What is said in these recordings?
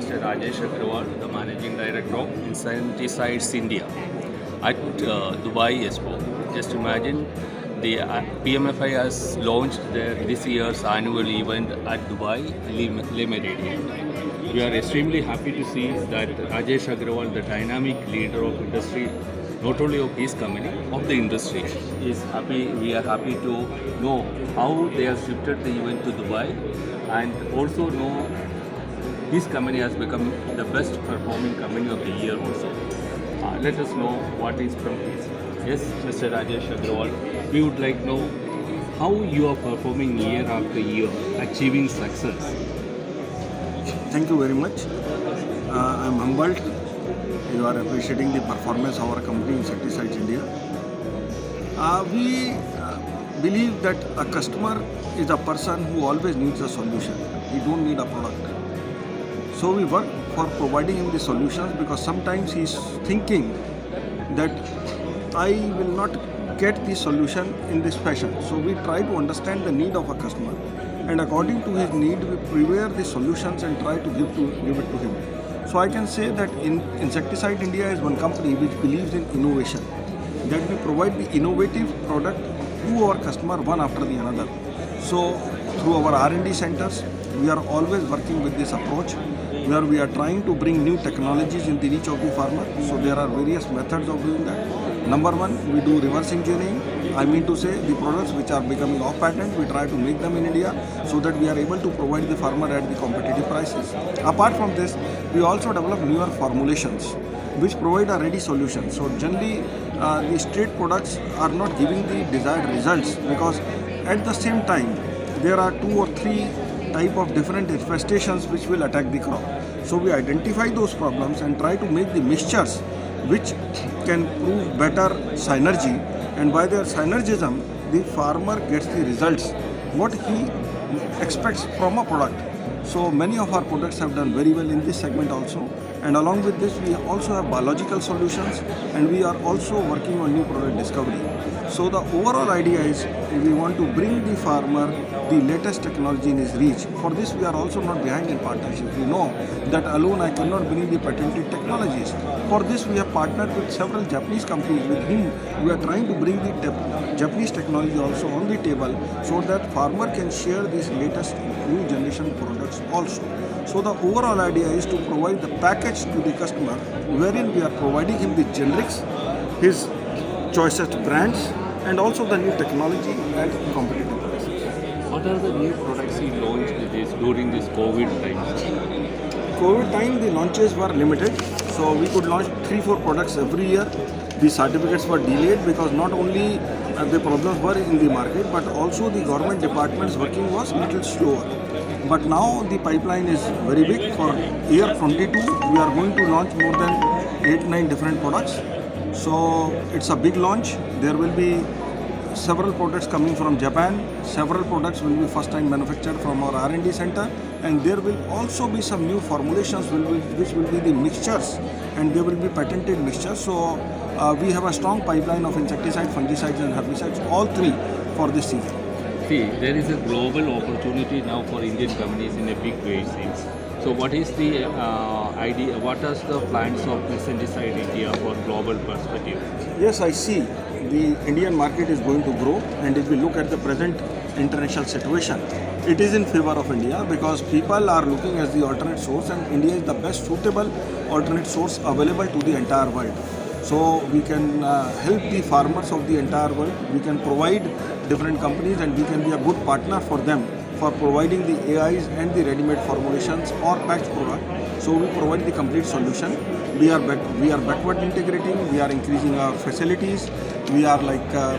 Mr. Rajesh Agrawal, the Managing Director of Insecticides India at Dubai Expo. Just imagine the PMFI has launched this year's annual event at Dubai Le Méridien. We are extremely happy to see that Rajesh Agrawal, the dynamic leader of industry, not only of his company, of the industry, is happy. We are happy to know how they have shifted the event to Dubai, and also know his company has become the best performing company of the year also. Let us know what is from his. Yes, Mr. Rajesh Agrawal, we would like to know how you are performing year after year, achieving success. Thank you very much. I am humbled. You are appreciating the performance of our company, Insecticides India. We believe that a customer is a person who always needs a solution. He don't need a product. So we work for providing him the solutions, because sometimes he is thinking that I will not get the solution in this fashion. So we try to understand the need of a customer, and according to his need, we prepare the solutions and try to give it to him. So I can say that Insecticide India is one company which believes in innovation, that we provide the innovative product to our customer one after the another. So through our R&D centers, we are always working with this approach, where we are trying to bring new technologies in the reach of the farmer. So there are various methods of doing that. Number one, we do reverse engineering. I mean to say, the products which are becoming off patent, we try to make them in India, so that we are able to provide the farmer at the competitive prices. Apart from this, we also develop newer formulations which provide a ready solution. So generally, the straight products are not giving the desired results, because at the same time there are 2 or 3 type of different infestations which will attack the crop. So we identify those problems and try to make the mixtures which can prove better synergy, and by their synergism the farmer gets the results what he expects from a product. So many of our products have done very well in this segment also, and along with this we also have biological solutions, and we are also working on new product discovery. So the overall idea is we want to bring the farmer the latest technology in his reach. For this we are also not behind in partnership. We know that alone I cannot bring the patented technologies. For this we have partnered with several Japanese companies with whom we are trying to bring the Japanese technology also on the table, so that farmer can share these latest new generation products also. So the overall idea is to provide the package to the customer, wherein we are providing him the generics, his choicest brands, and also the new technology at competitive prices. What are the new products you launched during this COVID times? COVID time, the launches were limited, so we could launch 3-4 products every year. The certificates were delayed because not only the problems were in the market, but also the government departments working was little slower. But now the pipeline is very big. For year 22, we are going to launch more than 8-9 different products. So it's a big launch. There will be several products coming from Japan. Several products will be first time manufactured from our R&D center, and there will also be some new formulations which will be the mixtures, and they will be patented mixtures. So we have a strong pipeline of insecticides, fungicides and herbicides, all 3 for this season. See, there is a global opportunity now for Indian companies in a big way, it seems. So what is the idea, what are the plans of Insecticide India for global perspective? Yes, I see. The Indian market is going to grow, and if we look at the present international situation, it is in favor of India, because people are looking as the alternate source, and India is the best suitable alternate source available to the entire world. So we can help the farmers of the entire world. We can provide different companies, and we can be a good partner for them for providing the AIs and the ready-made formulations or packed product. So we provide the complete solution. We are backward integrating. We are increasing our facilities. We are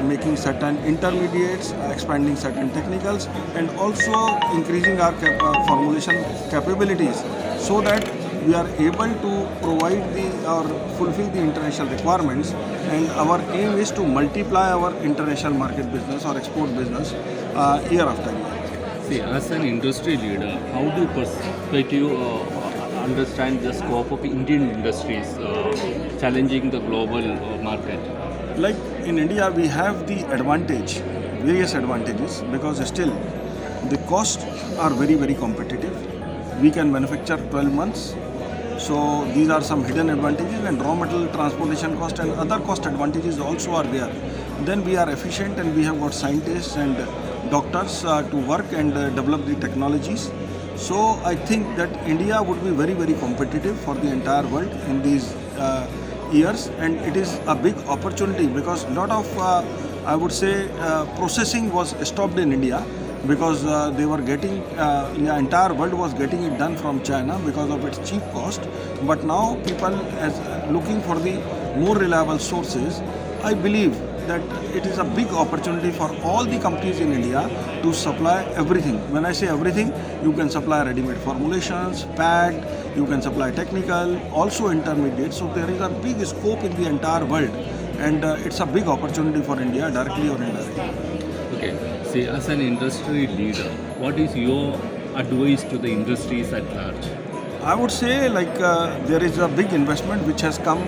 making certain intermediates, expanding certain technicals, and also increasing our formulation capabilities, so that we are able to provide or fulfill the international requirements. And our aim is to multiply our international market business or export business year after year. See, as an industry leader, how do you understand the scope of Indian industries challenging the global market? Like in India, we have the advantage, various advantages, because still the costs are very, very competitive. We can manufacture 12 months So these are some hidden advantages, and raw material transportation cost and other cost advantages also are there. Then we are efficient, and we have got scientists and doctors to work and develop the technologies. So I think that India would be very, very competitive for the entire world in these years, and it is a big opportunity because a lot of I would say processing was stopped in India because they were getting the entire world was getting it done from China because of its cheap cost. But now people as looking for the more reliable sources. I believe that it is a big opportunity for all the companies in India to supply everything. When I say everything, you can supply ready-made formulations, packed, you can supply technical, also intermediate. So there is a big scope in the entire world, and it's a big opportunity for India, directly or indirectly. Okay. See, as an industry leader, what is your advice to the industries at large? I would say there is a big investment which has come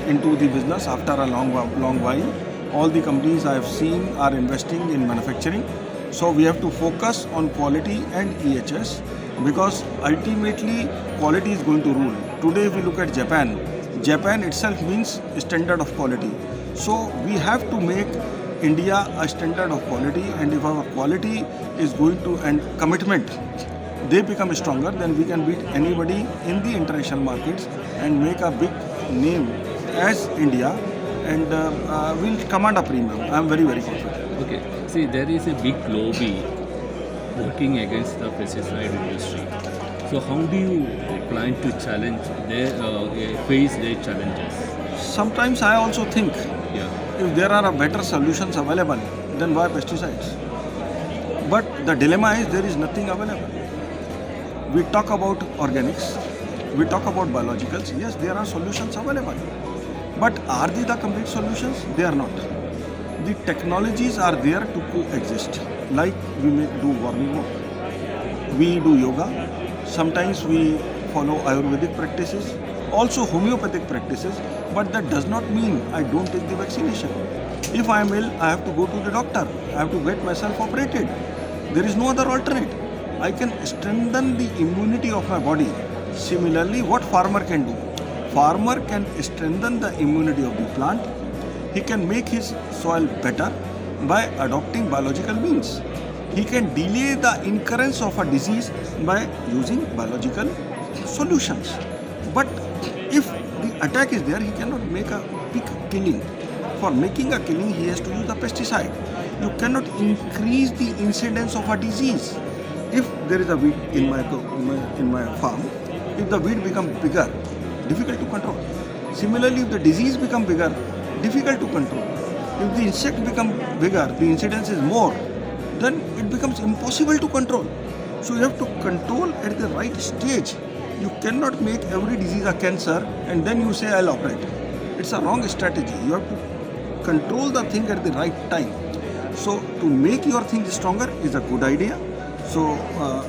into the business after a long while. All the companies I have seen are investing in manufacturing. So we have to focus on quality and EHS because ultimately quality is going to rule. Today if we look at Japan, Japan itself means standard of quality. So we have to make India a standard of quality, and if our quality is going to and commitment they become stronger, then we can beat anybody in the international markets and make a big name as India, and we'll command a premium. I am very, very confident. Okay. See, there is a big lobby working against the pesticide industry. So how do you plan to challenge face their challenges? Sometimes I also think Yeah. if there are better solutions available, then why pesticides? But the dilemma is there is nothing available. We talk about organics, we talk about biologicals. Yes, there are solutions available. But are they the complete solutions? They are not. The technologies are there to coexist. Like we do warming walk, we do yoga, sometimes we follow Ayurvedic practices, also homeopathic practices, but that does not mean I don't take the vaccination. If I am ill, I have to go to the doctor, I have to get myself operated. There is no other alternate. I can strengthen the immunity of my body. Similarly, what farmer can do? Farmer can strengthen the immunity of the plant. He can make his soil better by adopting biological means. He can delay the occurrence of a disease by using biological solutions. But if the attack is there, he cannot make a big killing. For making a killing, he has to use the pesticide. You cannot increase the incidence of a disease. If there is a weed in my farm, if the weed becomes bigger, difficult to control. Similarly, if the disease becomes bigger, difficult to control. If the insect becomes bigger, the incidence is more, then it becomes impossible to control. So you have to control at the right stage. You cannot make every disease a cancer and then you say I'll operate. It's a wrong strategy. You have to control the thing at the right time. So to make your thing stronger is a good idea. So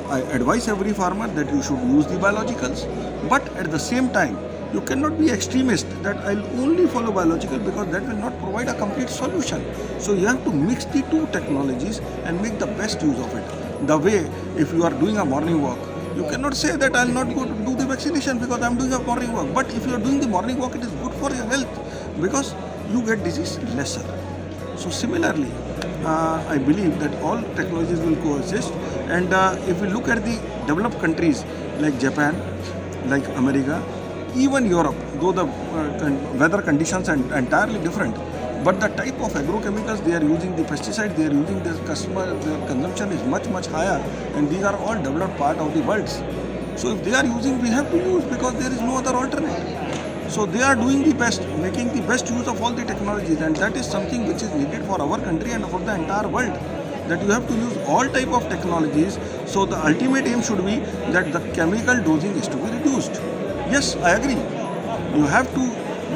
I advise every farmer that you should use the biologicals, but at the same time you cannot be extremist that I'll only follow biological because that will not provide a complete solution. So you have to mix the two technologies and make the best use of it. The way if you are doing a morning walk, you cannot say that I'll not go to do the vaccination because I'm doing a morning walk. But if you are doing the morning walk, it is good for your health because you get disease lesser. So similarly, I believe that all technologies will coexist, and if we look at the developed countries like Japan, like America, even Europe, though the weather conditions are entirely different, but the type of agrochemicals they are using, the pesticides they are using, their consumption is much higher, and these are all developed part of the world. So if they are using, we have to use because there is no other alternative. So they are doing the best, making the best use of all the technologies, and that is something which is needed for our country and for the entire world. That you have to use all type of technologies. So the ultimate aim should be that the chemical dosing is to be reduced. Yes, I agree. You have to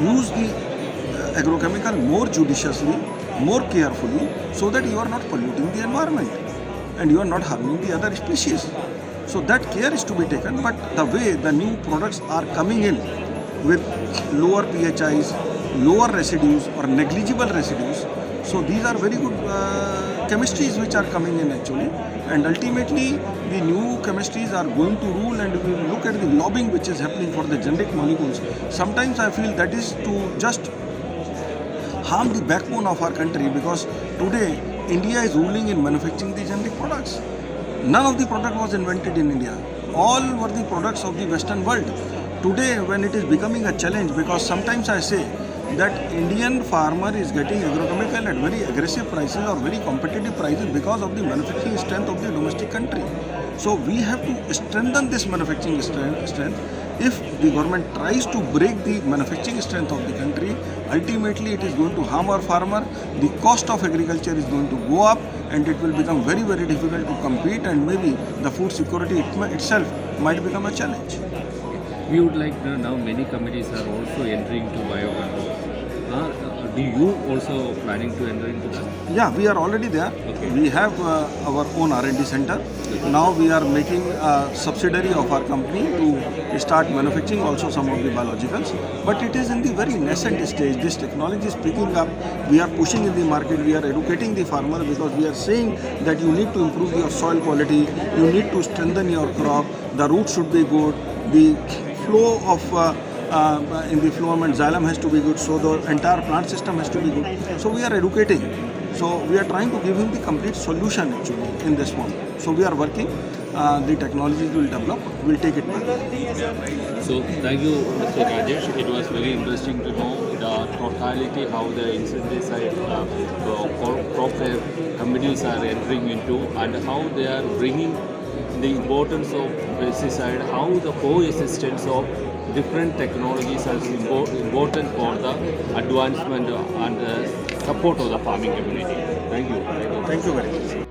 use the agrochemical more judiciously, more carefully, so that you are not polluting the environment and you are not harming the other species. So that care is to be taken. But the way the new products are coming in with lower PHIs, lower residues or negligible residues, so these are very good chemistries which are coming in actually, and ultimately the new chemistries are going to rule. And if you look at the lobbying which is happening for the generic molecules, sometimes I feel that is to just harm the backbone of our country, because today India is ruling in manufacturing the generic products. None of the product was invented in India. All were the products of the Western world. Today, when it is becoming a challenge, because sometimes I say that Indian farmer is getting agrochemical at very aggressive prices or very competitive prices because of the manufacturing strength of the domestic country. So we have to strengthen this manufacturing strength. If the government tries to break the manufacturing strength of the country, ultimately it is going to harm our farmer. The cost of agriculture is going to go up, and it will become very, very difficult to compete, and maybe the food security itself might become a challenge. We would like to know now many companies are also entering to biocontrol. Do you also planning to enter into that? Yeah, we are already there. Okay. We have our own R&D center. Now we are making a subsidiary of our company to start manufacturing also some of the biologicals. But it is in the very nascent stage. This technology is picking up. We are pushing in the market. We are educating the farmer, because we are saying that you need to improve your soil quality. You need to strengthen your crop. The roots should be good. The flow of in the phloem and xylem has to be good, so the entire plant system has to be good. So we are educating. So we are trying to give him the complete solution actually in this form. So we are working. The technologies will develop. We'll take it back. So thank you, Mr. Rajesh. It was very interesting to know the totality how the insecticide crop companies are entering into, and how they are bringing the importance of pesticide, how the coexistence of different technologies is important for the advancement and support of the farming community. Thank you. Thank you very much.